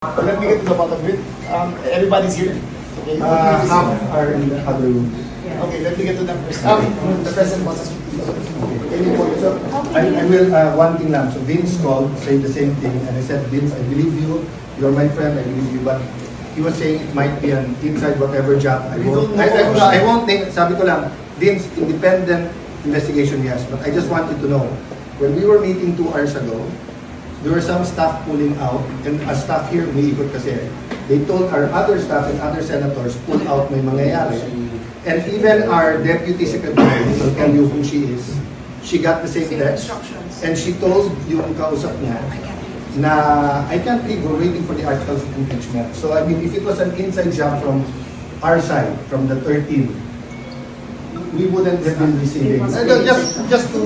Let me get to the bottom of it. Everybody's here. Okay. Half are in the other room. Okay, let me get to them first. The president wants us to speak. Any point? So, I will, one thing lang. So Vince called, saying the same thing, and I said, Vince, I believe you. You're my friend, I believe you. But he was saying it might be an inside whatever job. I won't name, sabi ko lang, Vince, independent investigation, yes. But I just wanted to know, when we were meeting 2 hours ago, there were some staff pulling out, and a staff here, umiikot kasi. They told our other staff and other senators, pull out, may mangyayari. And even our deputy secretary, will tell you who she is, she got the same text. And she told yung kausap niya na, I can't leave, we're waiting for the articles of impeachment. So I mean, if it was an inside job from our side, from the 13, we wouldn't have been receiving. Just to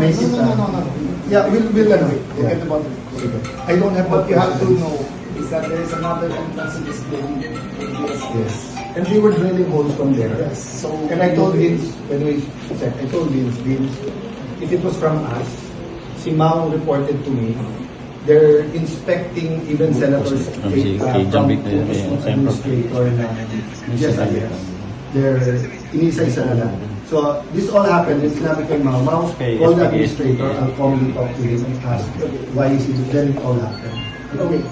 make it. No. Yeah, we'll We'll yeah. get the bottom. I don't have What what you have to know is that there is another entrance in this building. Yes. And we were drilling holes from there. Yes. So, And I told Vince, by the way, I told Vince, if it was from us, si Mao reported to me, they're inspecting even senators from administrator na GSIS. They're inisa-isa na lang. So, this all happened, and sinabi kay Mao, call the administrator, I'll probably talk to him and ask why is it, then it all happened. okay.